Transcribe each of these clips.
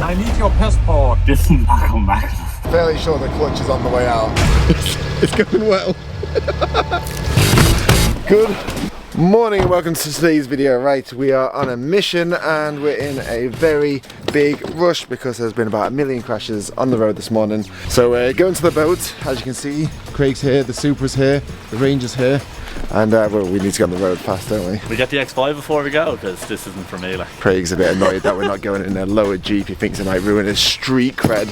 I need your passport. This is not come back. Fairly sure the clutch is on the way out. It's going well. Good morning and welcome to today's video. Right, we are on a mission and we're in a very big rush because there's been about 1 million crashes on the road this morning. So we're going to the boat. As you can see, Craig's here, the Supra's here, the Ranger's here. And well, we need to get on the road fast, don't we? We get the X5 before we go, because this isn't for me. Like. Craig's a bit annoyed that we're not going in a lower Jeep. He thinks it might ruin his street cred.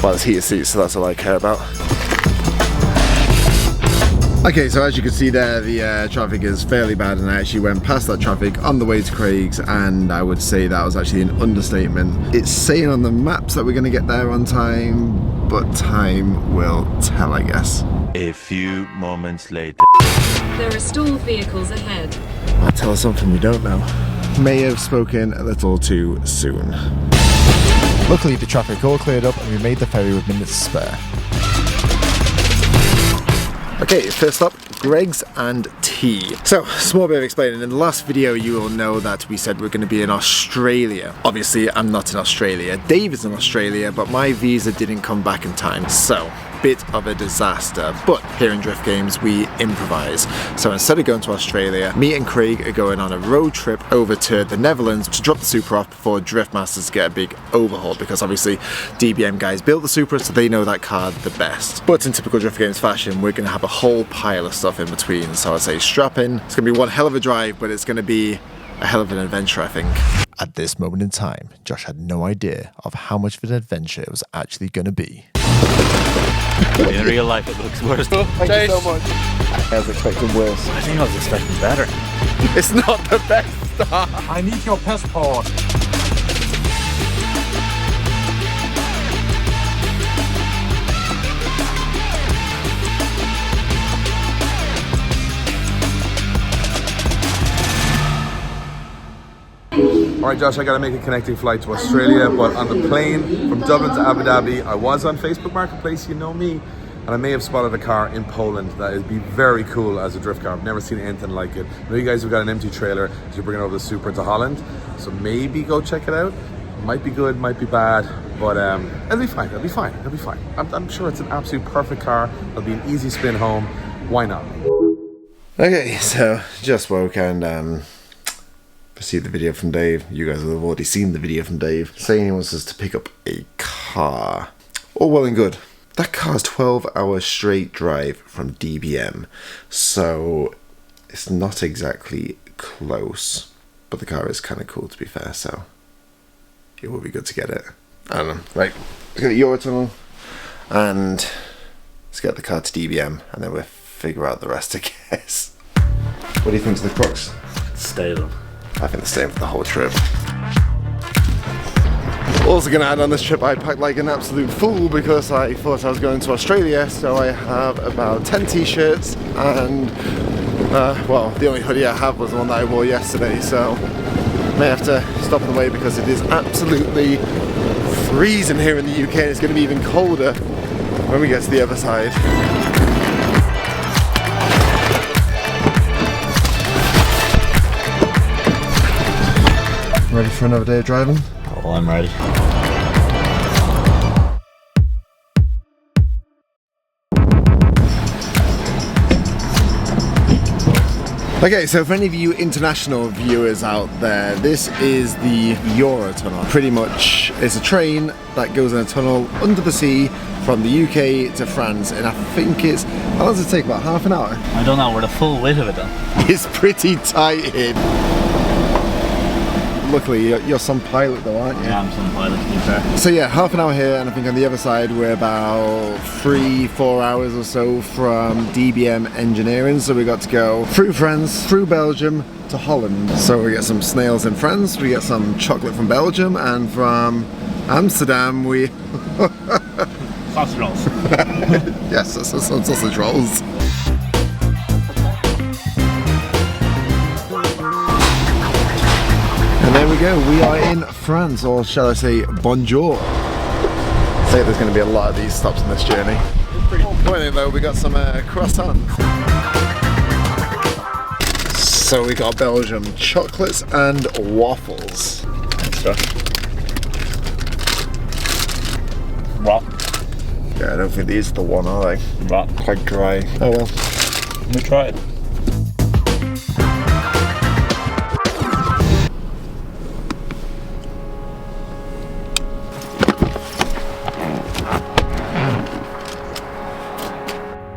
Well, it's heated seats, so that's all I care about. Okay, so as you can see there, the traffic is fairly bad, and I actually went past that traffic on the way to Craig's, and I would say that was actually an understatement. It's saying on the maps that we're going to get there on time, but time will tell, I guess. A few moments later. There are stalled vehicles ahead. I'll tell us something we don't know. May have spoken a little too soon. Luckily, the traffic all cleared up and we made the ferry with minutes to spare. Okay, first up, Greg's and tea. So, small bit of explaining. In the last video, you will know that we said we're going to be in Australia. Obviously, I'm not in Australia. Dave is in Australia, but my visa didn't come back in time. So, bit of a disaster. But here in Drift Games, we improvise. So instead of going to Australia, me and Craig are going on a road trip over to the Netherlands to drop the Supra off before Drift Masters get a big overhaul, because obviously DBM guys built the Supra, so they know that car the best. But in typical Drift Games fashion, we're going to have a whole pile of stuff in between. So I'd say strap in. It's going to be one hell of a drive, but it's going to be a hell of an adventure, I think. At this moment in time, Josh had no idea of how much of an adventure it was actually going to be. In real life, it looks worse. Thank you so much. I was expecting worse. I think I was expecting better. It's not the best start. I need your passport. Alright Josh, I gotta make a connecting flight to Australia, but on the plane from Dublin to Abu Dhabi, I was on Facebook Marketplace, you know me, and I may have spotted a car in Poland that would be very cool as a drift car. I've never seen anything like it. I know you guys have got an empty trailer, so you're bringing over the Supra to Holland, so maybe go check it out. Might be good, might be bad, but it'll be fine, it'll be fine, it'll be fine. I'm sure it's an absolute perfect car. It'll be an easy spin home. Why not? Okay, so just woke and see the video from Dave. You guys will have already seen the video from Dave saying he wants us to pick up a car. All well and good. That car's 12 hours straight drive from DBM, so it's not exactly close, but the car is kind of cool, to be fair, so it will be good to get it. I don't know. Right, let's get the Eurotunnel and let's get the car to DBM and then we'll figure out the rest, I guess. What do you think of the crux? Stale. I think the same for the whole trip. Also going to add on this trip, I packed like an absolute fool because I thought I was going to Australia, so I have about 10 t-shirts and well, the only hoodie I have was the one that I wore yesterday, so may have to stop on the way because it is absolutely freezing here in the UK, and it's going to be even colder when we get to the other side. Ready for another day of driving? Oh, I'm ready. Okay, so for any of you international viewers out there, this is the Eurotunnel. Pretty much, it's a train that goes in a tunnel under the sea from the UK to France, and I think it's, how long does it take, about half an hour? I don't know, we're the full width of it then. It's pretty tight here. Luckily, you're some pilot though, aren't you? Yeah, I'm some pilot, to be fair. So yeah, half an hour here, and I think on the other side we're about 3-4 hours or so from DBM Engineering. So we got to go through France, through Belgium to Holland. So we get some snails in France, we get some chocolate from Belgium, and from Amsterdam we... Sausage rolls. Yes, some sausage rolls. And there we go, we are in France, or shall I say bonjour. I say there's going to be a lot of these stops on this journey. Point though, we got some croissants. So we got Belgium chocolates and waffles. Extra. Yeah, I don't think these are the one, are they? Right. Quite dry. Oh well. We try it.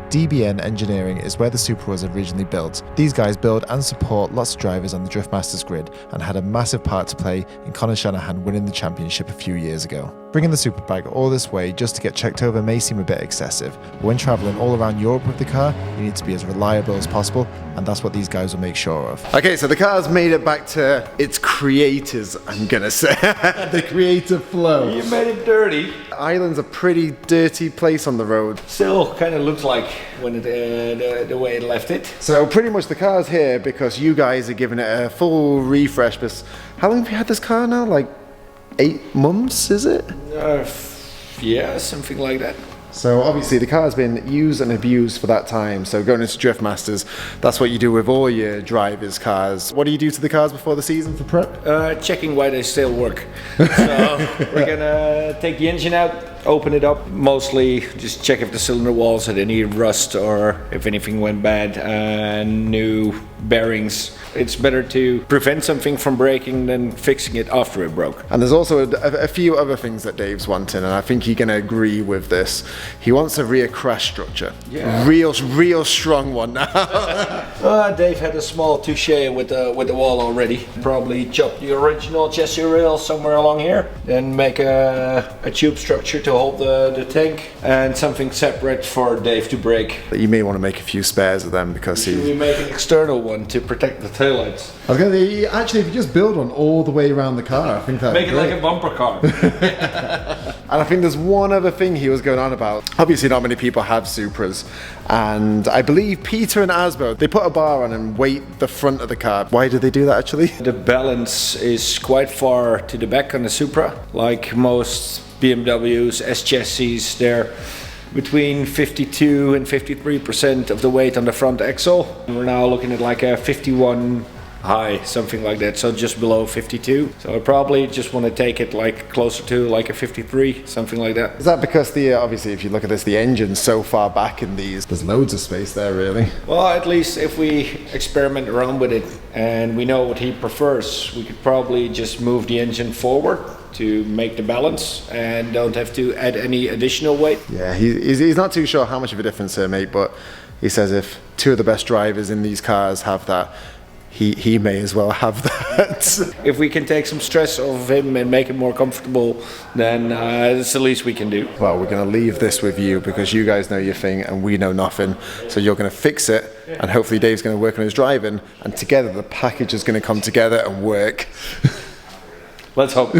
DBN Engineering is where the Supra was originally built. These guys build and support lots of drivers on the Drift Masters grid and had a massive part to play in Conor Shanahan winning the championship a few years ago. Bringing the Supra bag all this way just to get checked over may seem a bit excessive, but when travelling all around Europe with the car, you need to be as reliable as possible, and that's what these guys will make sure of. Okay, so the car's made it back to its creators, I'm gonna say. The creative flow. You made it dirty. Ireland's a pretty dirty place on the road. Still kind of looks like when it, the way it left it. So pretty much the car's here because you guys are giving it a full refresh. But how long have you had this car now? Like 8 months, is it? Yeah, something like that. So obviously the car's been used and abused for that time. So going into Drift Masters, that's what you do with all your drivers' cars. What do you do to the cars before the season for prep? Checking why they still work. So we're gonna take the engine out, open it up, mostly just check if the cylinder walls had any rust or if anything went bad, and new bearings. It's better to prevent something from breaking than fixing it after it broke. And there's also a few other things that Dave's wanting, and I think you're gonna agree with this. He wants a rear crash structure. Yeah. Real strong one now. Dave had a small touche with the wall already. Probably chop the original chassis rail somewhere along here, then make a tube structure to hold the tank, and something separate for Dave to break. You may want to make a few spares of them because We make an external one to protect the taillights. I was going to say, actually, if you just build one all the way around the car, I think that Make it like a bumper car. And I think there's one other thing he was going on about. Obviously, not many people have Supras, and I believe Peter and Asbo, they put a bar on and weight the front of the car. Why did they do that actually? The balance is quite far to the back on the Supra. Like most BMWs, S chassis, they're between 52 and 53% of the weight on the front axle. We're now looking at like a 51 high, something like that, so just below 52. So I probably just want to take it like closer to like a 53, something like that. Is that because the obviously if you look at this, the engine's so far back in these, there's loads of space there really? Well, at least if we experiment around with it and we know what he prefers, we could probably just move the engine forward to make the balance and don't have to add any additional weight. Yeah, he's not too sure how much of a difference there mate, but he says if two of the best drivers in these cars have that, he may as well have that. If we can take some stress off of him and make him more comfortable, then it's the least we can do. Well, we're going to leave this with you because you guys know your thing and we know nothing. So you're going to fix it, and hopefully Dave's going to work on his driving, and together the package is going to come together and work. Let's hope.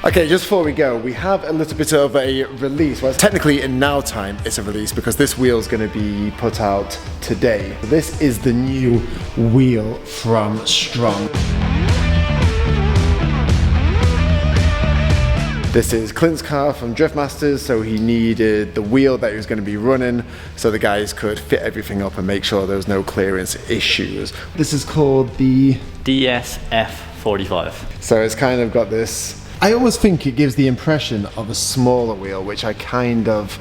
Okay, just before we go, we have a little bit of a release. Well, technically in now time it's a release because this wheel is going to be put out today. This is the new wheel from Strong. This is Clint's car from Drift Masters, so he needed the wheel that he was going to be running so the guys could fit everything up and make sure there was no clearance issues. This is called the DSF45. So it's kind of got this, I always think it gives the impression of a smaller wheel, which I kind of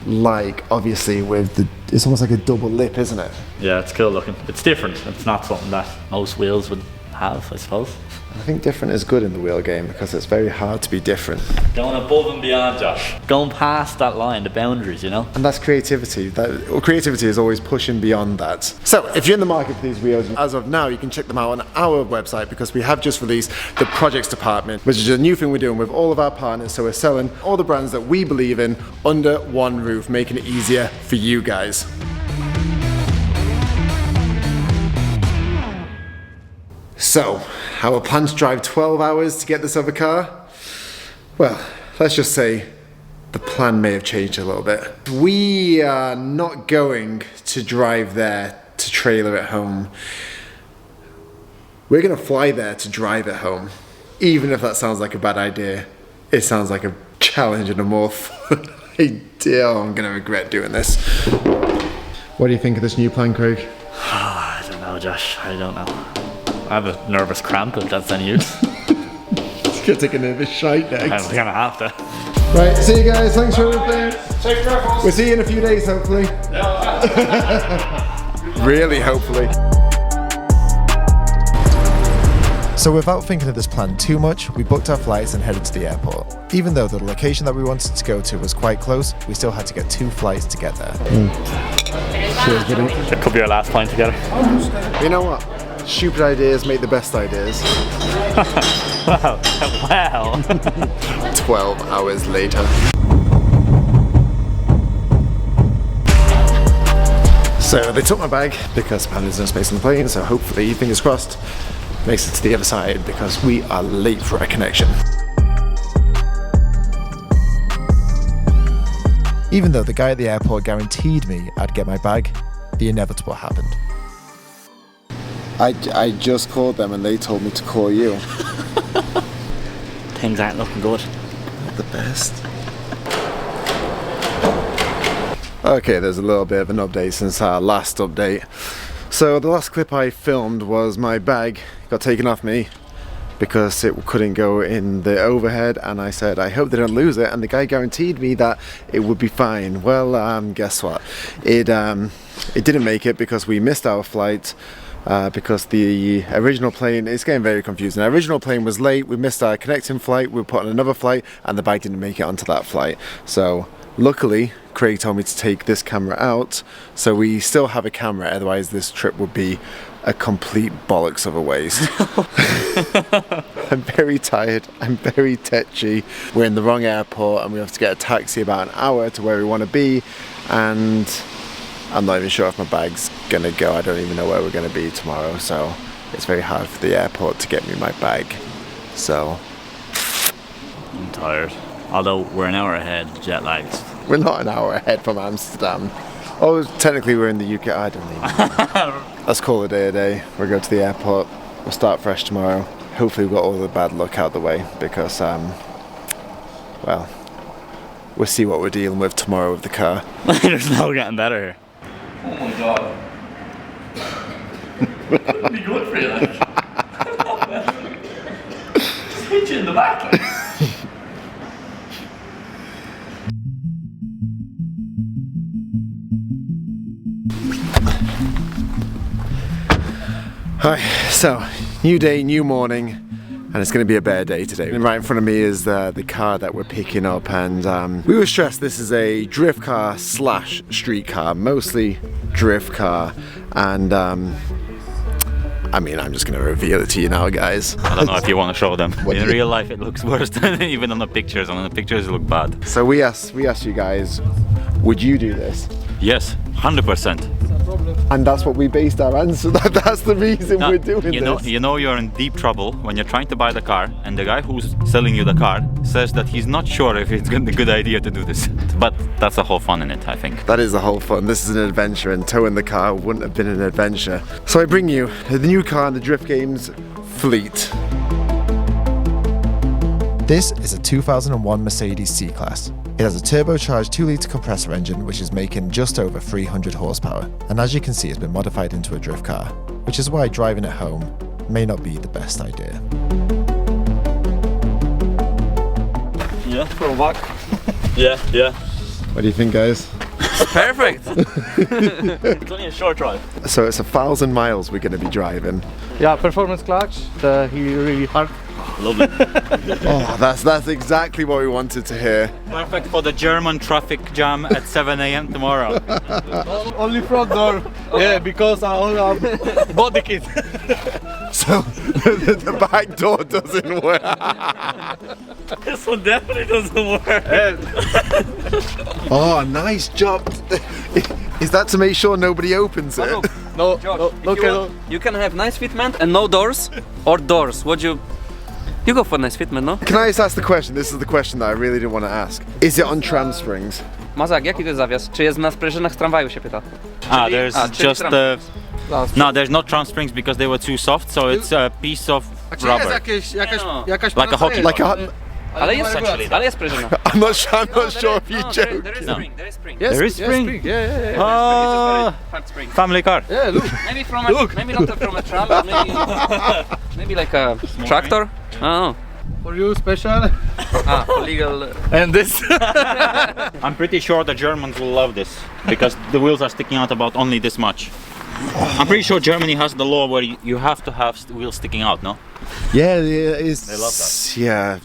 like, obviously with the, it's almost like a double lip, isn't it? Yeah, it's cool looking. It's different. It's not something that most wheels would have, I suppose. I think different is good in the wheel game because it's very hard to be different. Going above and beyond, Josh. Going past that line, the boundaries, you know? And that's creativity. Creativity is always pushing beyond that. So if you're in the market for these wheels, as of now, you can check them out on our website because we have just released the projects department, which is a new thing we're doing with all of our partners. So we're selling all the brands that we believe in under one roof, making it easier for you guys. So, our plan to drive 12 hours to get this other car? Well, let's just say the plan may have changed a little bit. We are not going to drive there to trailer it home. We're going to fly there to drive it home. Even if that sounds like a bad idea, it sounds like a challenge and a more fun idea. Oh, I'm going to regret doing this. What do you think of this new plan, Craig? I don't know, Josh. I don't know. I have a nervous cramp if that's any use. You're taking a bit shite next. I'm gonna have to. Right, see you guys. Thanks for everything. We'll see you in a few days, hopefully. Really, hopefully. So without thinking of this plan too much, we booked our flights and headed to the airport. Even though the location that we wanted to go to was quite close, we still had to get 2 flights to get there. Cheers, buddy. It could be our last time together. You know what? Stupid ideas make the best ideas. Wow. 12 hours later. So they took my bag because apparently there's no space on the plane, so hopefully, fingers crossed, makes it to the other side because we are late for our connection. Even though the guy at the airport guaranteed me I'd get my bag, the inevitable happened. I just called them and they told me to call you. Things aren't looking good. Not the best. Okay, there's a little bit of an update since our last update. So the last clip I filmed was my bag got taken off me because it couldn't go in the overhead, and I said I hope they don't lose it, and the guy guaranteed me that it would be fine. Well, guess what? It didn't make it because we missed our flight. Because the original plane, it's getting very confusing. Our original plane was late, we missed our connecting flight, we put on another flight, and the bag didn't make it onto that flight. So luckily, Craig told me to take this camera out, so we still have a camera, otherwise this trip would be a complete bollocks of a waste. I'm very tired, I'm very tetchy. We're in the wrong airport and we have to get a taxi about an hour to where we want to be, and I'm not even sure if my bag's gonna go. I don't even know where we're gonna be tomorrow, so it's very hard for the airport to get me my bag. So I'm tired. Although we're an hour ahead, jet lagged. we're not an hour ahead from Amsterdam. Oh, technically we're in the UK. I don't even know. Let's call it a day. We'll go to the airport. We'll start fresh tomorrow. Hopefully we've got all the bad luck out the way because, well, we'll see what we're dealing with tomorrow with the car. There's no getting better here. Oh my god. That'd be good for you, like. Just hit you in the back, like. Alright, so new day, new morning, and it's going to be a better day today. And right in front of me is the car that we're picking up, and we were stressed this is a drift car slash street car, mostly drift car, and I mean, I'm just going to reveal it to you now, guys. I don't know if you want to show them. What In do you- real life it looks worse than even on the pictures. On the pictures it look bad. So we asked you guys, would you do this? Yes, 100%. And that's what we based our answer. That's the reason Now, we're doing you know, this. you know you're in deep trouble when you're trying to buy the car and the guy who's selling you the car says that he's not sure if it's a good idea to do this. But that's the whole fun in it, I think. That is the whole fun. This is an adventure, and towing the car wouldn't have been an adventure. So I bring you the new car in the Drift Games fleet. This is a 2001 Mercedes C-Class. It has a turbocharged 2-litre compressor engine which is making just over 300 horsepower, and as you can see it's been modified into a drift car, which is why driving it home may not be the best idea. Yeah, from back. yeah. What do you think, guys? Perfect. It's only a short drive. So it's 1,000 miles we're going to be driving. Yeah, performance clutch. Really hard. Lovely. Oh, that's exactly what we wanted to hear. Perfect for the German traffic jam at 7 AM tomorrow. Only front door. Yeah, because I only have body kit. So the back door doesn't work. This one definitely doesn't work. Oh, nice job. Is that to make sure nobody opens it? No, Josh, no. you can have nice fitment and no doors, or doors. What you go for nice fitment, no? Can I just ask the question? This is the question that I really didn't want to ask. Is it on tram springs? Mazak, jaki to jest zawias? Czy jest na sprężynach tramwaju, się pyta. There's czyli just tram. no, there's not tram springs because they were too soft, so it's a piece of rubber. jakaś Like a hockey Like a, Ale jest sprężyna. I'm not sure if you joke. There is No. spring, there is spring. Yes, There is yes, spring. Yeah. It's a very hard spring. Family car. Yeah, look. Maybe maybe not from a tram, but maybe like a tractor. I don't know. for you special. For legal. And this. I'm pretty sure the Germans will love this because the wheels are sticking out about only this much. I'm pretty sure Germany has the law where you have to have wheels sticking out, no? Yeah, it's, They love that. Yeah,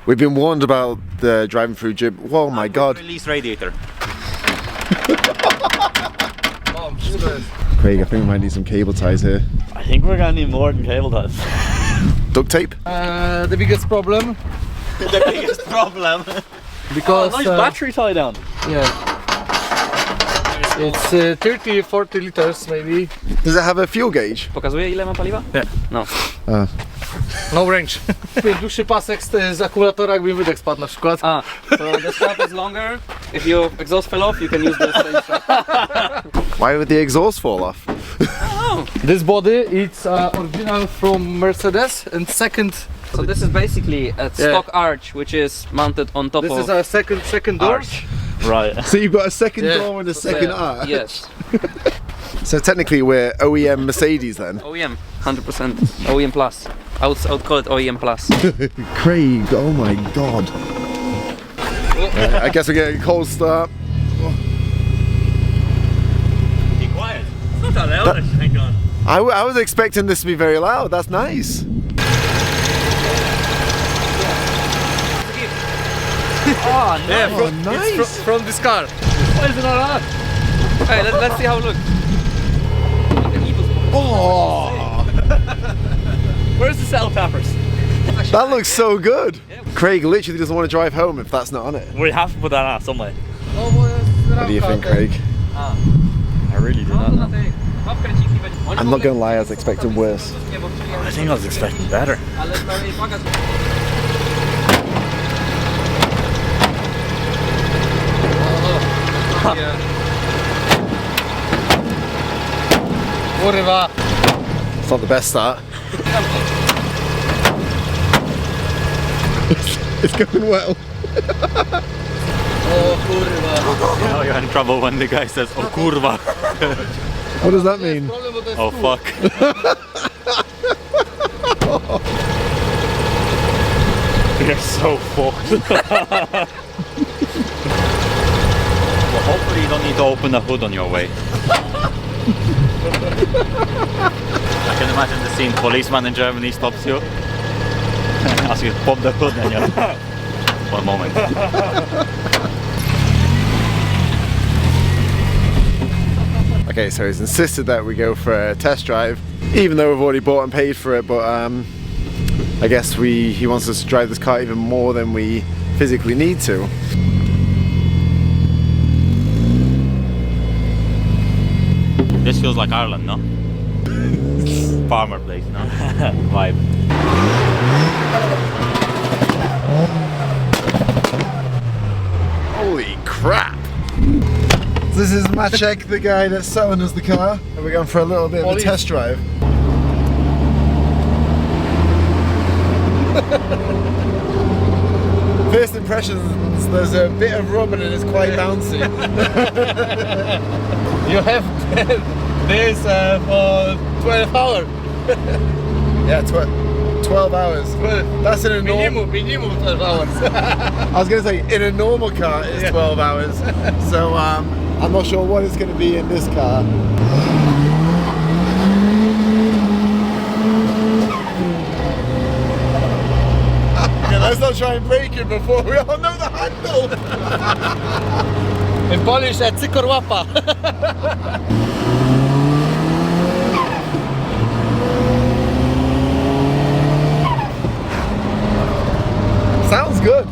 we've been warned about the driving through Germany. Oh my god. Release radiator. Craig, I think we might need some cable ties here. I think we're gonna need more than cable ties. Duct tape? The biggest problem. The biggest problem. Because Nice battery tie down. yeah. It's 30-40 liters maybe. Does it have a fuel gauge? Pokazuje ile ma paliwa? Nie. No. No range. Dłuższy pasek z akumulatora, jakby wydech spadł na przykład. So the strap is longer. If your exhaust fell off, you can use the same strap. Why would the exhaust fall off? This body, it's original from Mercedes and second. So this is basically a stock arch which is mounted on top This of is our second door. arch. Right. So you've got a second Yeah. door and a second arch? Yes. So technically we're OEM Mercedes then? OEM, 100%. OEM plus. I would call it OEM plus. Craig, oh my god. I guess we're getting a cold start. Be quiet. It's not that loud, thank God. I was expecting this to be very loud, that's nice. Oh, no. Yeah, Oh, nice. from this car. Why is it not on? Hey, let's see how it looks. Oh, Where's the cell tappers? that looks so good. Craig literally doesn't want to drive home if that's not on it. We have to put that on somewhere. What do you think, Craig? I really do not know. I'm not going to lie, I was expecting worse. I think I was expecting better. Kurwa. It's not the best start. It's going well. Oh kurwa. Now you're in trouble when the guy says, oh kurwa. What does that mean? Oh fuck. You're so fucked. Well, hopefully you don't need to open the hood on your way. I can imagine the scene, policeman in Germany stops you. Asks you to pop the hood and you're one moment. Okay, so he's insisted that we go for a test drive, even though we've already bought and paid for it, but I guess he wants us to drive this car even more than we physically need to. This feels like Ireland, no? Farmer place, no? Vibe. Holy crap! This is Maciek, the guy that's selling us the car, and we're going for a little bit of a test drive. First impressions, there's a bit of rub and it's quite bouncy. You have this for 12 hours. Yeah, 12 hours. That's in a normal... Minimum 12 hours. I was going to say, in a normal car it's 12 hours. So I'm not sure what it's going to be in this car. Okay, let's not try and break it before we all know the handle. In Polish, cykor łapa. Sounds good.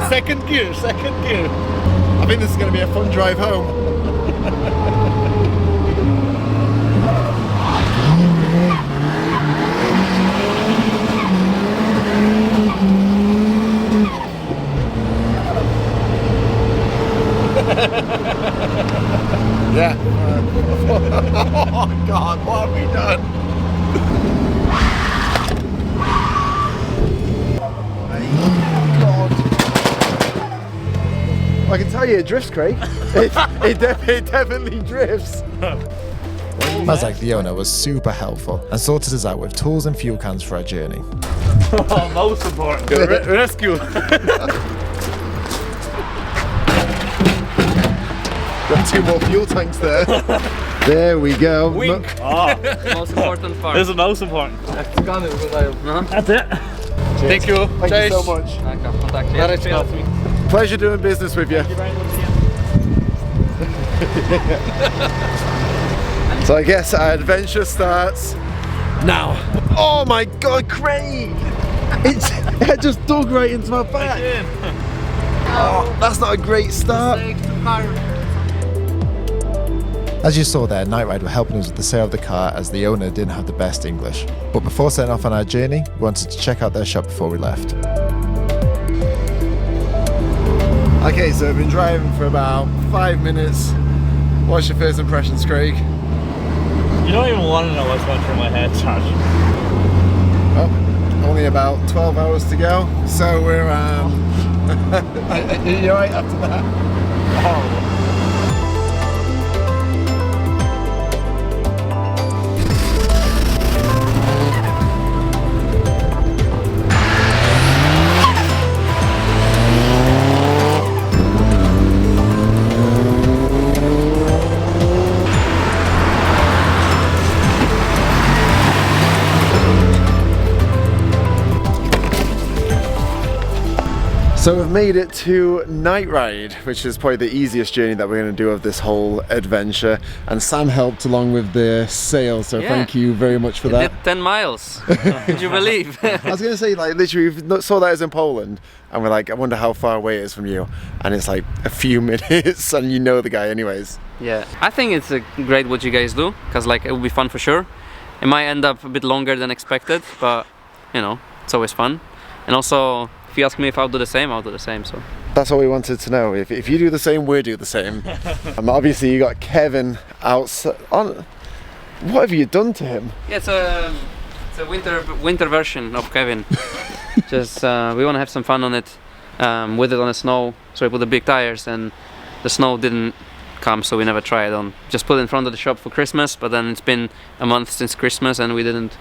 Second gear. I think this is going to be a fun drive home. Yeah. Oh God, what have we done? I can tell you it drifts, Craig. it definitely drifts. Mazak, the owner, was super helpful and sorted us out with tools and fuel cans for our journey. Oh, most important. Rescue. Got 2 more fuel tanks there. There we go. Wink. Oh, Most important part. this is the most important. Skany wyglądają. That's it. Thank you. Thank you so much. Taka, kontakcie. Nareczka. Pleasure doing business with you. So I guess our adventure starts now. Oh my God, Craig! It just dug right into my back. Oh, that's not a great start. As you saw there, Nightride were helping us with the sale of the car as the owner didn't have the best English. But before setting off on our journey, we wanted to check out their shop before we left. Okay, so I've been driving for about 5 minutes. What's your first impressions, Craig? You don't even want to know what's going through my head, Josh. Oh, only about 12 hours to go. So we're, you alright after that? Oh. So we've made it to Nightride, which is probably the easiest journey that we're going to do of this whole adventure. And Sam helped along with the sale, so thank you very much for that. Did 10 miles. Could you believe? I was going to say, like, literally, we saw that as in Poland, and we're like, I wonder how far away it is from you. And it's like a few minutes, and you know the guy anyways. Yeah, I think it's great what you guys do, because like it will be fun for sure. It might end up a bit longer than expected, but you know, it's always fun. And also, if you ask me if I'll do the same, I'll do the same. So that's all we wanted to know. If you do the same, we'll do the same. Obviously, you got Kevin outside. What have you done to him? yeah, it's a winter version of Kevin. Just we want to have some fun on it, with it on the snow. So we put the big tires, and the snow didn't come, so we never tried on. Just put it in front of the shop for Christmas, but then it's been a month since Christmas, and we didn't.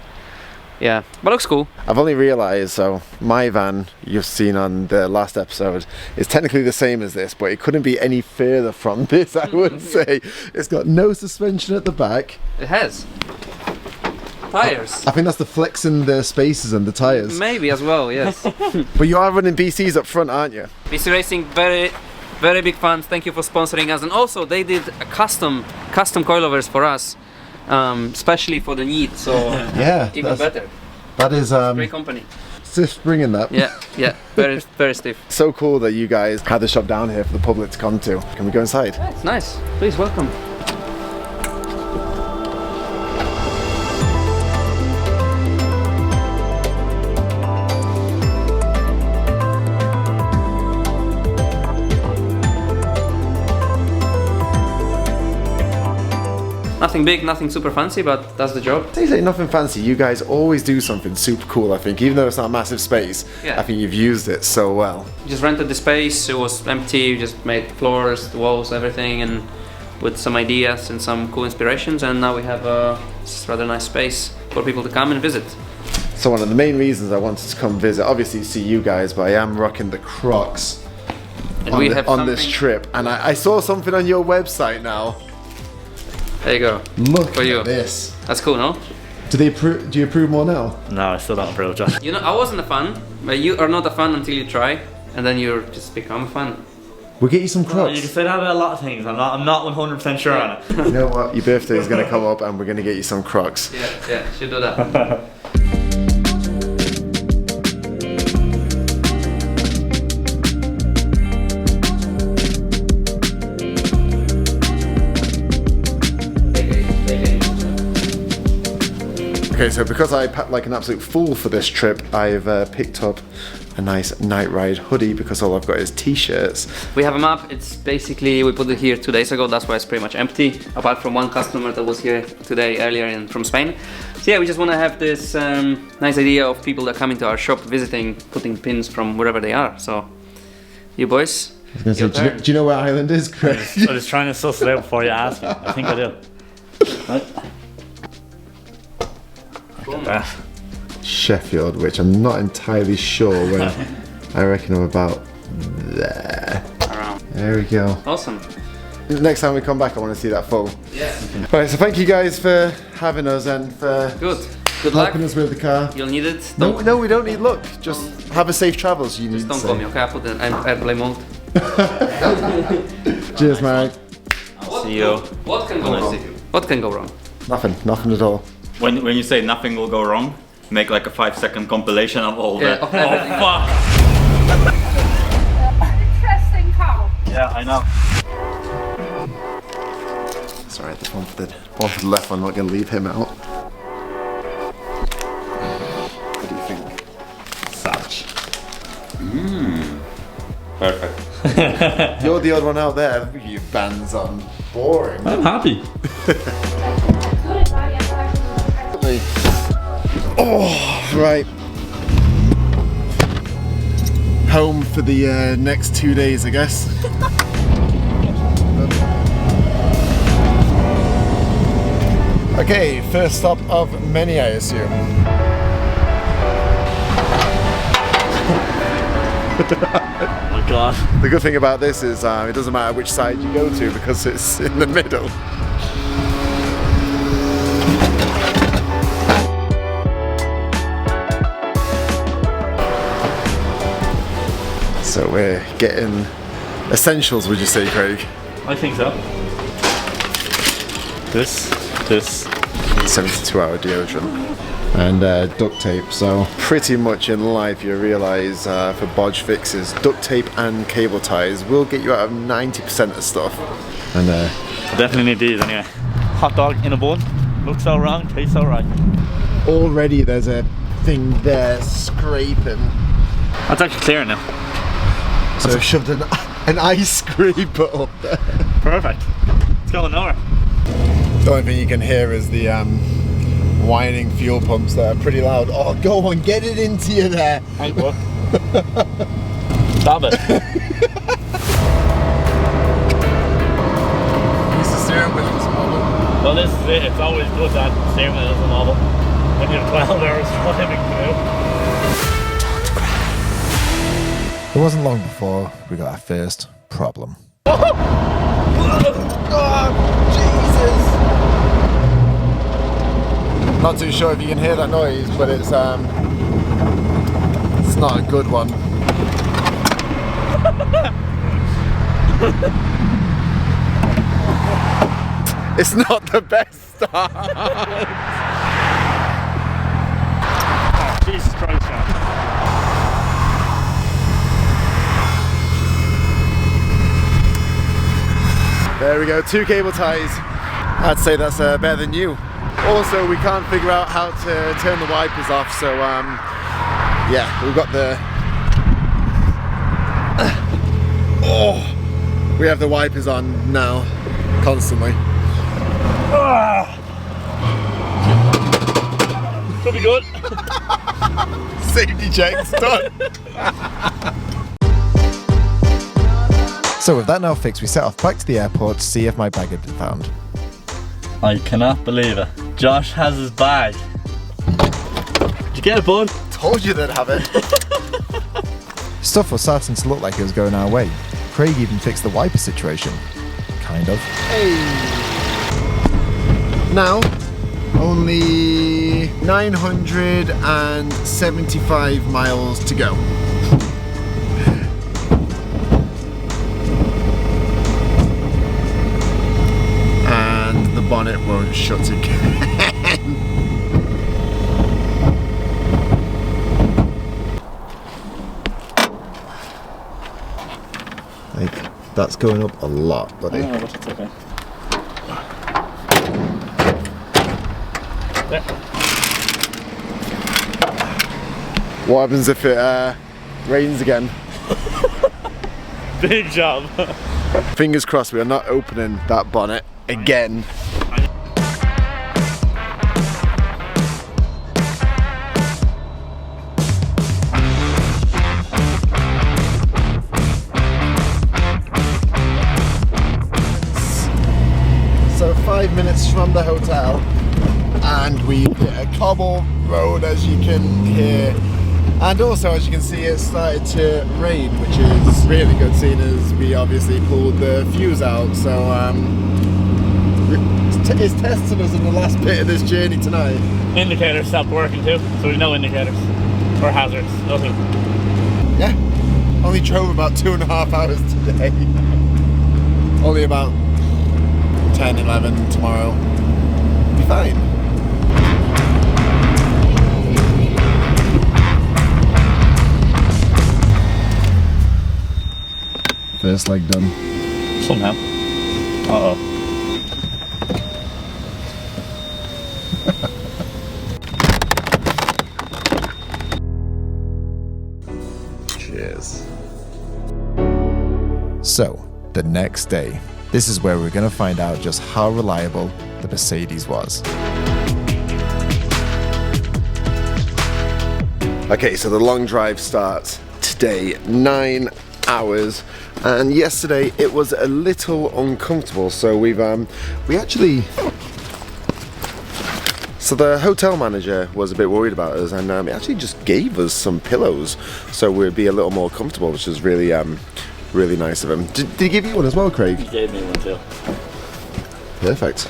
Yeah, but looks cool. I've only realised, so my van you've seen on the last episode is technically the same as this, but it couldn't be any further from this, I would say. It's got no suspension at the back. It has tires. I think that's the flexing the spaces and the tyres. Maybe as well, yes. But you are running BCs up front, aren't you? BC Racing, very big fans. Thank you for sponsoring us. And also they did a custom coilovers for us. Especially for the need, so yeah, even better. That is great company. Stiff bringing that. Yeah, very stiff. So cool that you guys had the shop down here for the public to come to. Can we go inside? Yeah, it's nice. Please welcome. Nothing big, nothing super fancy, but that's the job. I say nothing fancy. You guys always do something super cool, I think. Even though it's not a massive space, I think you've used it so well. Just rented the space, it was empty, just made floors, the walls, everything, and with some ideas and some cool inspirations, and now we have a rather nice space for people to come and visit. So one of the main reasons I wanted to come visit, obviously see you guys, but I am rocking the Crocs on this trip. And I saw something on your website now. There you go. Look for you. At this. That's cool, no? Do you approve more now? No, I still don't approve, Josh. You know, I wasn't a fan, but you are not a fan until you try, and then you just become a fan. We'll get you some Crocs. You can say that about a lot of things. I'm not 100% sure on it. You know what? Your birthday is going to come up, and we're going to get you some Crocs. Yeah, should do that. Okay, so because I packed like an absolute fool for this trip, I've picked up a nice Nightride hoodie because all I've got is t-shirts. We have a map. It's basically, we put it here 2 days ago, that's why it's pretty much empty, apart from one customer that was here today earlier from Spain. So yeah, we just want to have this nice idea of people that come into our shop visiting, putting pins from wherever they are. So you boys, I was gonna say, do you know where Ireland is, Craig? I was trying to suss it out before you asked me. I think I do. Right. Look at that. Sheffield, which I'm not entirely sure where. I reckon I'm about there. Around. There we go. Awesome. Next time we come back, I want to see that full. Yeah. Right, so thank you guys for having us and for Good luck. helping us with the car. You'll need it. No, we don't need luck. Just have a safe travels. You need. Don't call me, okay? I put the airplane mode. Cheers, Mark. See you. What can go wrong? What can go wrong? Nothing at all. When you say nothing will go wrong, make like a 5-second compilation of all that. Yeah. Oh fuck! Interesting car. Yeah, I know. Sorry, the one for the left one. I'm not going to leave him out. What do you think? Savage. Perfect. You're the odd one out there. You bands on. Boring. I'm happy. Oh, right. Home for the next 2 days, I guess. Okay, first stop of many, I assume. Oh my god. The good thing about this is it doesn't matter which side you go to because it's in the middle. So we're getting essentials, would you say, Craig? I think so. This. 72-hour deodorant and duct tape. So pretty much in life you realise for bodge fixes, duct tape and cable ties will get you out of 90% of stuff. And Definitely need these anyway. Hot dog in a bun. Looks all wrong, tastes all right. already there's a thing there scraping. That's actually clear now. So I've shoved an ice scraper up there. Perfect. It's going nowhere. The only thing you can hear is the whining fuel pumps that are pretty loud. Oh, go on, get it into you there. Thank you. Stop it. Use the steering wheel as a model. Well, this is it. It's always good that steering wheel is a model. When you have 12 hours driving through. It wasn't long before we got our first problem. Not too sure if you can hear that noise, but it's not a good one. It's not the best start. Oh, Jesus Christ, man. There we go, 2 cable ties. I'd say that's better than you. Also, we can't figure out how to turn the wipers off, so yeah, we've got the we have the wipers on now, constantly. Could be good. Safety checks done. So with that now fixed, we set off back to the airport to see if my bag had been found. I cannot believe it. Josh has his bag. Did you get it, bud? Told you they'd have it. Stuff was starting to look like it was going our way. Craig even fixed the wiper situation. Kind of. Hey. Now, only 975 miles to go. And the bonnet won't shut again. Like, that's going up a lot, buddy. Oh, but it's okay. There. What happens if it rains again? Big job. Fingers crossed we are not opening that bonnet again. from the hotel, and we hit a cobble road, as you can hear. And also, as you can see, it started to rain, which is really good, seeing as we obviously pulled the fuse out. So it's testing us in the last bit of this journey tonight. Indicators stopped working too, so we've no indicators or hazards, nothing. Yeah, only drove about 2.5 hours today. Only about 10, 11 tomorrow. Be fine. First leg done. Somehow. Uh-oh. Cheers. So, the next day, this is where we're going to find out just how reliable the Mercedes was. Okay, so the long drive starts today, 9 hours, and yesterday it was a little uncomfortable, so we the hotel manager was a bit worried about us, and he actually just gave us some pillows so we'd be a little more comfortable, which is really really nice of him. Did he give you one as well, Craig? He gave me one too. Perfect.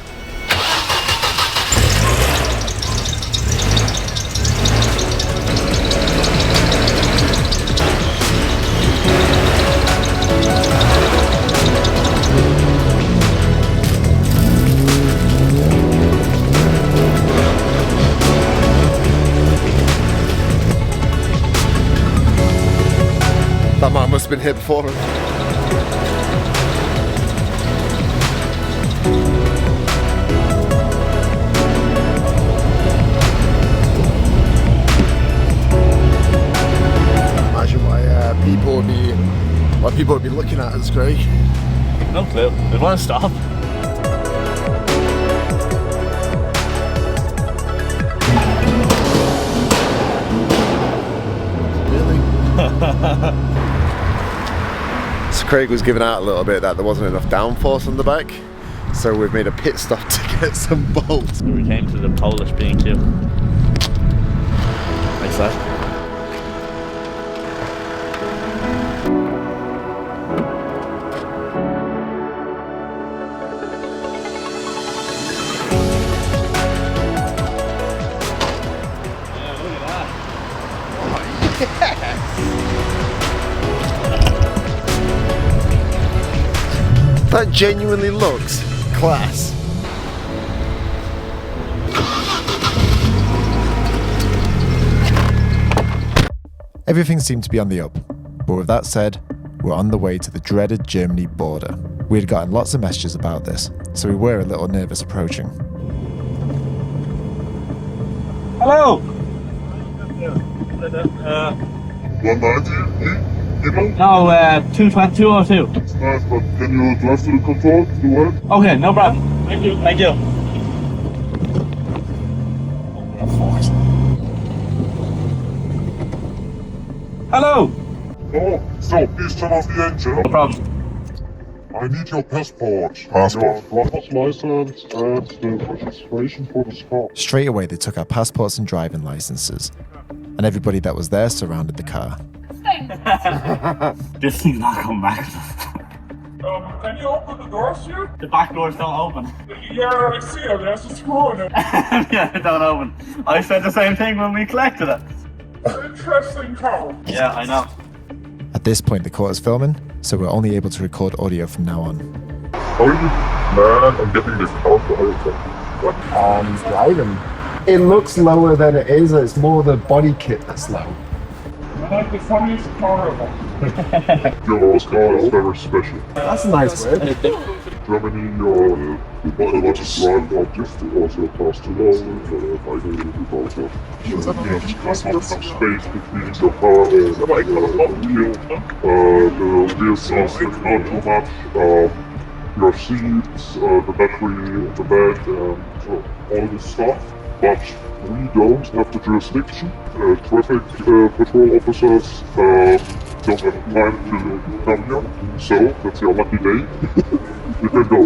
That man must have been here before him. Imagine why people would be looking at us, Craig. No clue. They want to stop. Really? So Craig was giving out a little bit that there wasn't enough downforce on the back, so we've made a pit stop to get some bolts. We came to the Polish B&Q. Like that. That genuinely looks class. Everything seemed to be on the up, but with that said, we're on the way to the dreaded Germany border. We had gotten lots of messages about this, so we were a little nervous approaching. Hello! 190? No, 202. Nice, but can you drive to the control to the right? Okay, no problem. Thank you. Thank you. Hello! Oh, so please turn off the engine. No problem. I need your passport. Your driver's license and the registration for the car. Straight away they took our passports and driving licenses, and everybody that was there surrounded the car. This thing's not coming back. Can you open the doors here? The back doors don't open. Yeah, I see it. There's a screw in it. Yeah, it don't open. I said the same thing when we collected it. Interesting car. Yeah, I know. At this point the court is filming, so we're only able to record audio from now on. How are you? Man, I'm getting this car for Driving. It looks lower than it is, it's more the body kit that's low. like the funniest car ever. Your car is very special. That's a nice word. Germany, you want to drive objects to also pass to low, because you have space between your car and the wheel. The wheels are sticking out too much. Your seats, the battery, the bed, all this stuff. But we don't have the jurisdiction. Traffic patrol officers don't have time to come here, so that's your lucky day. You can go.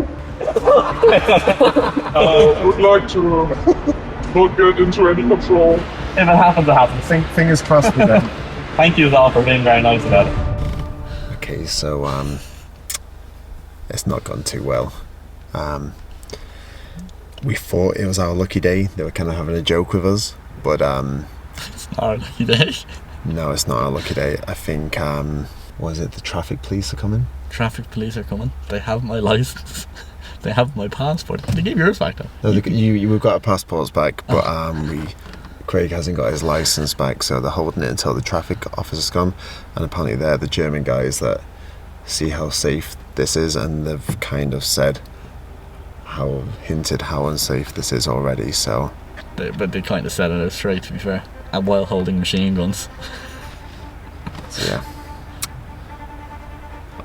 would like to not get into any control. If it happens, it happens. Fingers crossed with them. Thank you all for being very nice about it. Okay, so it's not gone too well. We thought it was our lucky day. They were kind of having a joke with us, but It's not our lucky day. no, it's not our lucky day. I think was it the traffic police are coming? Traffic police are coming. They have my license. They have my passport. They gave yours back though. No, we've got our passports back, but Craig hasn't got his license back, so they're holding it until the traffic officers come. And apparently they're the German guys that see how safe this is, and they've kind of hinted how unsafe this is already. So, But they kind of said it out straight, to be fair, and while holding machine guns. so yeah.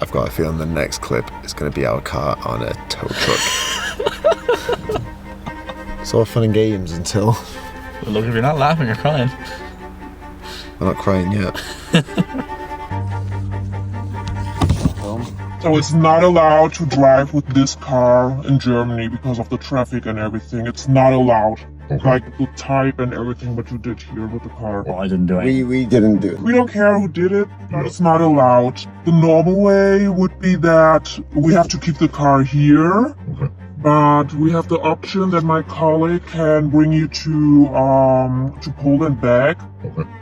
I've got a feeling the next clip is going to be our car on a tow truck. It's all fun and games until... Well, look, if you're not laughing or crying. I'm not crying yet. So it's not allowed to drive with this car in Germany because of the traffic and everything. It's not allowed. Like the type and everything what you did here with the car. Well, I didn't do it. We didn't do it. We don't care who did it, but it's not allowed. The normal way would be that we have to keep the car here. But we have the option that my colleague can bring you to Poland back,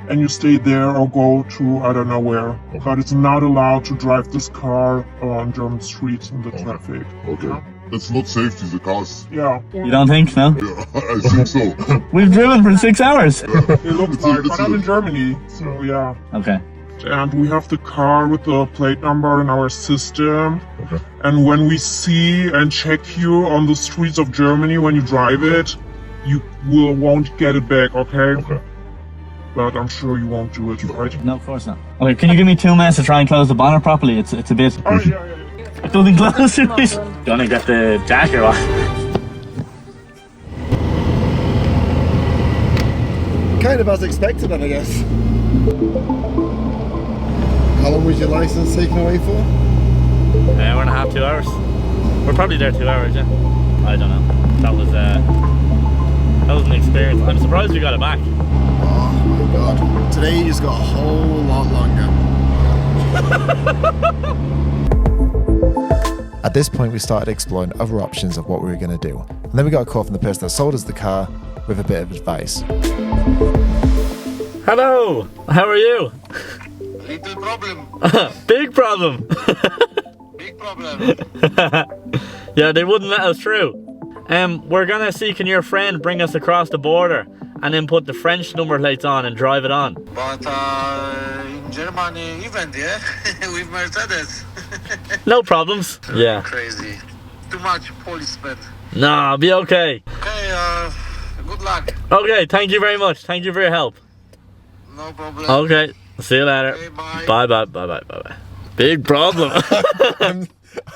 and you stay there or go to I don't know where. But it's not allowed to drive this car on German streets in the traffic. Okay. It's not safety, the cars. Yeah. You don't think, no? Yeah, I think so. We've driven for 6 hours. It looks like, but I'm in Germany, so yeah. Okay. And we have the car with the plate number in our system. Okay. And when we see and check you on the streets of Germany when you drive it, you won't get it back, okay? Okay. But I'm sure you won't do it, right? No, of course not. Okay, can you give me 2 minutes to try and close the bonnet properly? It's a bit... Oh, yeah. It doesn't close it. Gonna get the jacket off. Kind of as expected, then, I guess. How long was your license taken away for? An hour and a half, 2 hours. We're probably there 2 hours, yeah. I don't know. That was an experience. I'm surprised we got it back. Oh my god. Today you just got a whole lot longer. At this point we started exploring other options of what we were going to do. And then we got a call from the person that sold us the car with a bit of advice. Hello! How are you? Little problem. Big problem. Big problem. Yeah, they wouldn't let us through. We're gonna see can your friend bring us across the border and then put the French number plates on and drive it on. But in Germany, event, yeah? With Mercedes. No problems. Yeah. Crazy. Too much policemen. Nah, be okay. Okay, good luck. Okay, thank you very much. Thank you for your help. No problem. Okay, see you later. Okay, bye. Bye. Big problem.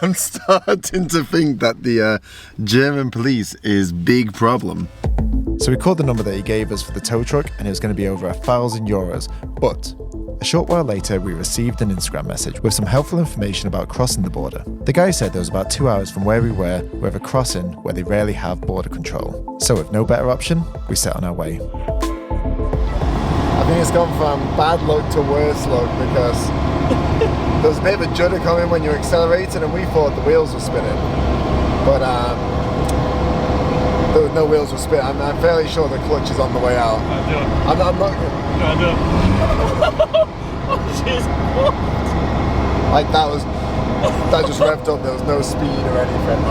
I'm starting to think that the German police is big problem. So we called the number that he gave us for the tow truck and it was going to be over €1,000. But a short while later we received an Instagram message with some helpful information about crossing the border. The guy said there was about 2 hours from where we were with a crossing where they rarely have border control. So with no better option, we set on our way. I think it's gone from bad luck to worse luck because there was a bit of a judder coming when you were accelerating and we thought the wheels were spinning. But there were no wheels were spinning. I'm fairly sure the clutch is on the way out. I'm not like that just revved up, there was no speed or anything,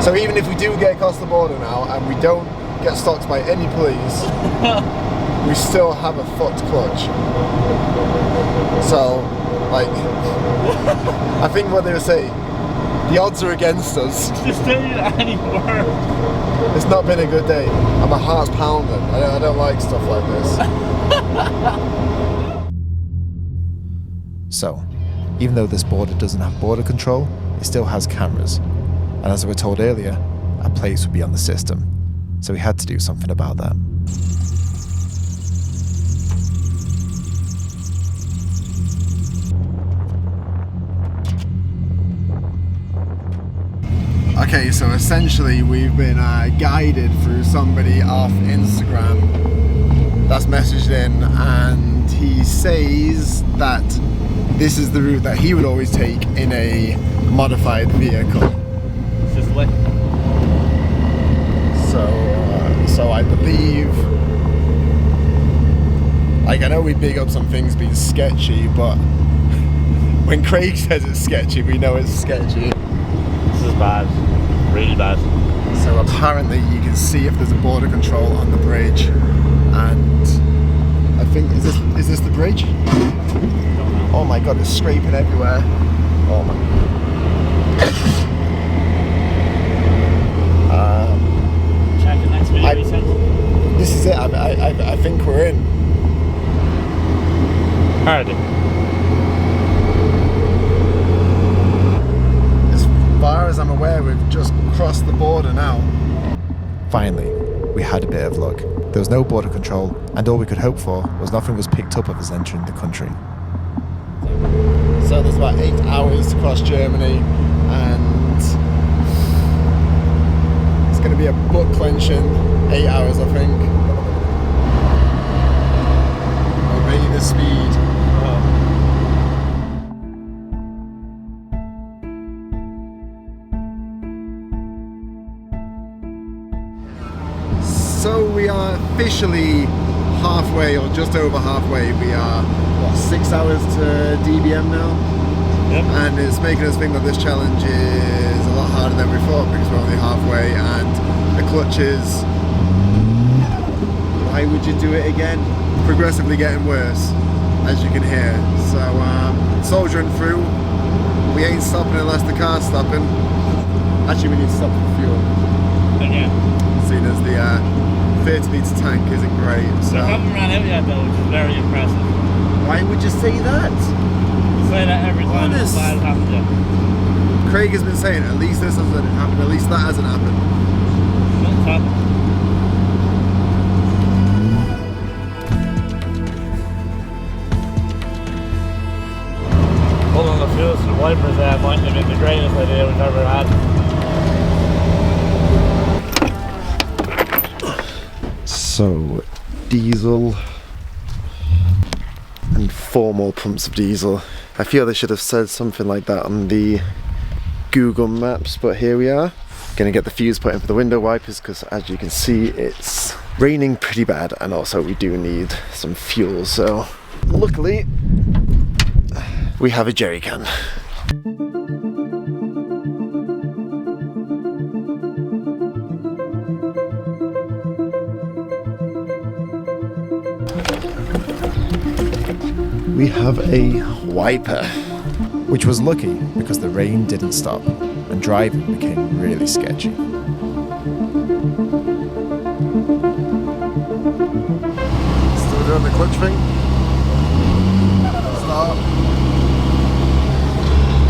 So even if we do get across the border now and we don't get stopped by any police, we still have a foot clutch. So, like, I think what they were saying, the odds are against us. Just don't need it anymore. It's not been a good day. And my heart's pounding. I don't like stuff like this. So, even though this border doesn't have border control, it still has cameras. And as we were told earlier, our plates would be on the system. So we had to do something about that. Okay, so essentially we've been guided through somebody off Instagram that's messaged in, and he says that this is the route that he would always take in a modified vehicle. It's just lit. So I believe, like, I know we big up some things being sketchy, but when Craig says it's sketchy, we know it's sketchy. This is bad. Really bad. So apparently you can see if there's a border control on the bridge, and I think, is this the bridge? Oh my god, it's scraping everywhere. Oh my. Check the next video he sent. This is it. I think we're in. Hard. As far as I'm aware, we've just crossed the border now. Finally, we had a bit of luck. There was no border control, and all we could hope for was nothing was picked up of us entering the country. So there's about 8 hours to cross Germany, and it's going to be a butt clenching 8 hours, I think. Obey the speed. So we are officially halfway, or just over halfway. We are, what, 6 hours to DBM now? Yep. And it's making us think that this challenge is a lot harder than we thought, because we're only halfway, and the clutches, why would you do it again? Progressively getting worse, as you can hear. So soldiering through. We ain't stopping unless the car's stopping. Actually, we need to stop for fuel. Again. Seeing as the 30 litre tank isn't great. So I haven't ran out yet though, which is very impressive. Why would you say that? You say that every time this bad happens to you. Craig has been saying, at least this hasn't happened, at least that hasn't happened. Nothing's happened. Pulling the fuels to the wipers there might have been the greatest idea we've ever had. So, diesel and 4 more pumps of diesel. I feel they should have said something like that on the Google Maps, but here we are. Gonna get the fuse put in for the window wipers, because as you can see it's raining pretty bad, and also we do need some fuel, so luckily we have a jerry can. We have a wiper, which was lucky because the rain didn't stop and driving became really sketchy. Still doing the clutch thing. Start.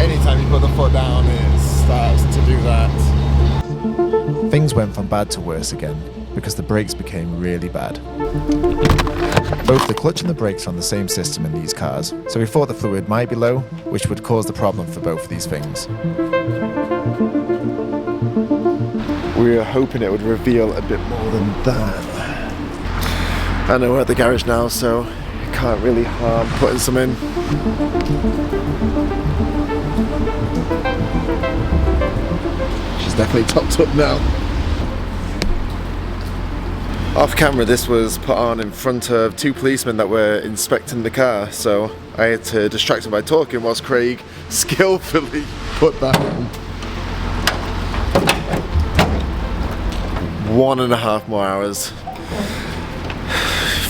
Anytime you put the foot down, it starts to do that. Things went from bad to worse again because the brakes became really bad. Both the clutch and the brakes are on the same system in these cars, so we thought the fluid might be low, which would cause the problem for both of these things. We were hoping it would reveal a bit more than that. I know we're at the garage now, so it can't really harm putting some in. She's definitely topped up now. Off camera, this was put on in front of 2 policemen that were inspecting the car, so I had to distract them by talking whilst Craig skillfully put that on. 1.5 more hours.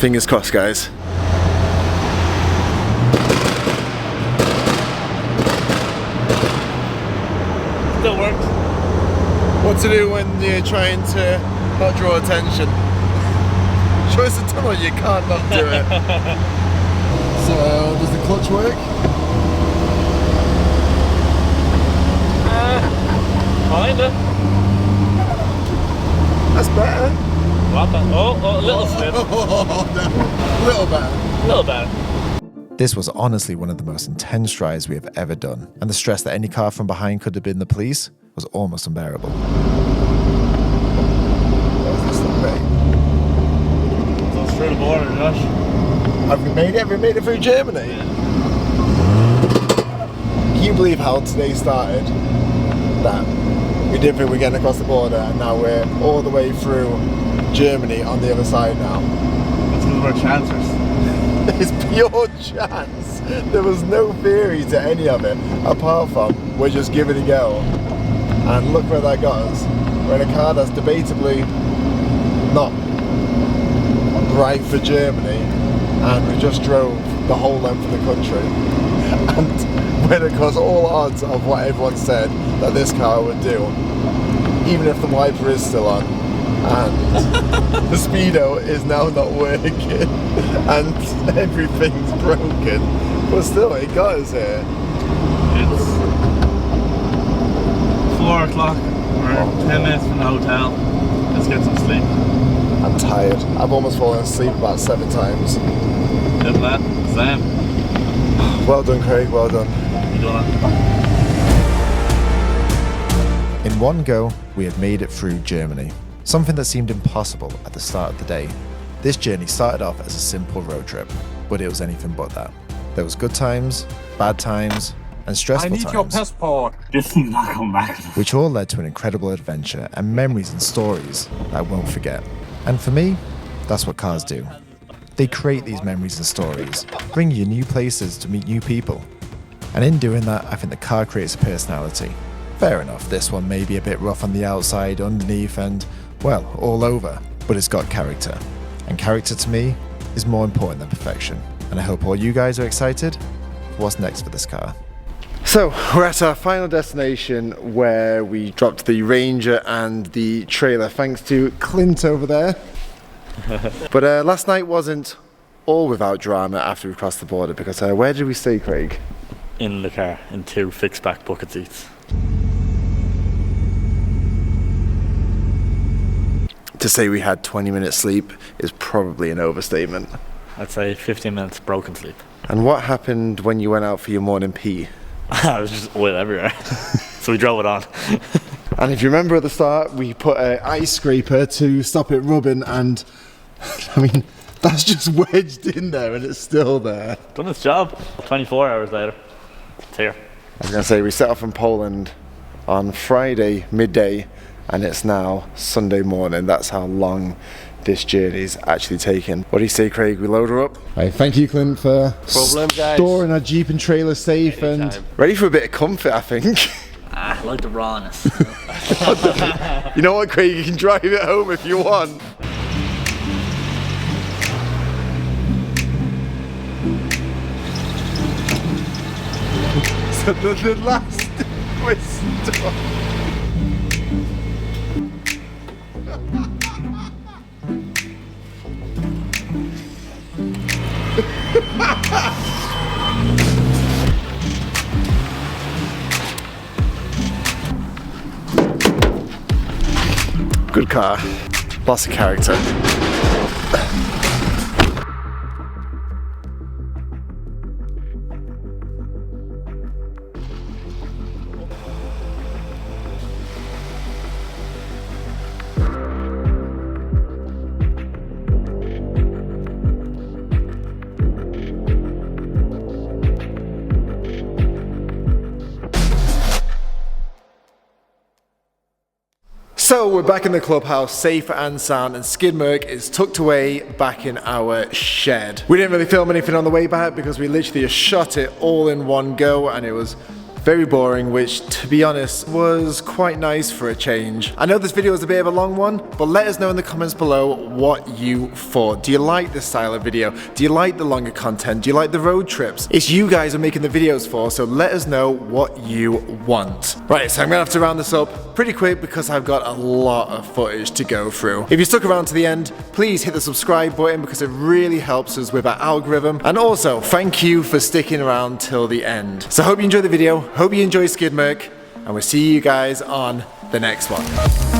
Fingers crossed, guys. Still works. What to do when you're trying to not draw attention? Show us a tunnel, you can't not do it. So, does the clutch work? Kinda. That's better. What the? Oh, a little slip. No. Little better. A little better. This was honestly one of the most intense drives we have ever done, and the stress that any car from behind could have been the police was almost unbearable. It's through the border, Josh. Have we made it? Have we made it through Germany? Yeah. Can you believe how today started? That we didn't think we're getting across the border, and now we're all the way through Germany on the other side now. That's because we're chancers. It's pure chance. There was no theory to any of it, apart from we're just giving it a go. And look where that got us. We're in a car that's debatably not right for Germany, and we just drove the whole length of the country. And went across all odds of what everyone said that this car would do, even if the wiper is still on. And the speedo is now not working and everything's broken, but still it got us here. It's 4 o'clock, we're 10 minutes from the hotel. Let's get some sleep. I'm tired. I've almost fallen asleep about 7 times. Good lad, Sam. Well done, Craig, well done. You doing it? In one go, we had made it through Germany. Something that seemed impossible at the start of the day. This journey started off as a simple road trip, but it was anything but that. There was good times, bad times, and stressful I need times. your passport. This thing's not coming back. Which all led to an incredible adventure and memories and stories that I won't forget. And for me, that's what cars do. They create these memories and stories, bring you new places to meet new people. And in doing that, I think the car creates a personality. Fair enough, this one may be a bit rough on the outside, underneath, and, well, all over, but it's got character. And character to me is more important than perfection. And I hope all you guys are excited for what's next for this car. So, we're at our final destination where we dropped the Ranger and the trailer, thanks to Clint over there. But last night wasn't all without drama after we crossed the border, because where did we stay, Craig? In the car, in 2 fixed back bucket seats. To say we had 20 minutes sleep is probably an overstatement. I'd say 15 minutes broken sleep. And what happened when you went out for your morning pee? I was just oil everywhere. So we drove it on. And if you remember at the start, we put an ice scraper to stop it rubbing, and I mean, that's just wedged in there and it's still there. Done its job. 24 hours later, it's here. I was going to say, we set off from Poland on Friday midday, and it's now Sunday morning. That's how long this journey's actually taken. What do you say, Craig? We load her up? Right, thank you, Clint, for storing our Jeep and trailer safe and ready for a bit of comfort, I think. I like the rawness. You know what, Craig? You can drive it home if you want. So the last twist. Good car, lots of character. So we're back in the clubhouse, safe and sound, and Skidmerk is tucked away back in our shed. We didn't really film anything on the way back because we literally just shot it all in one go, and it was very boring, which, to be honest, was quite nice for a change. I know this video is a bit of a long one, but let us know in the comments below what you thought. Do you like this style of video? Do you like the longer content? Do you like the road trips? It's you guys I'm making the videos for, so let us know what you want. Right, so I'm gonna have to round this up pretty quick because I've got a lot of footage to go through. If you stuck around to the end, please hit the subscribe button because it really helps us with our algorithm. And also, thank you for sticking around till the end. So I hope you enjoyed the video. Hope you enjoy Skidmerk, and we'll see you guys on the next one.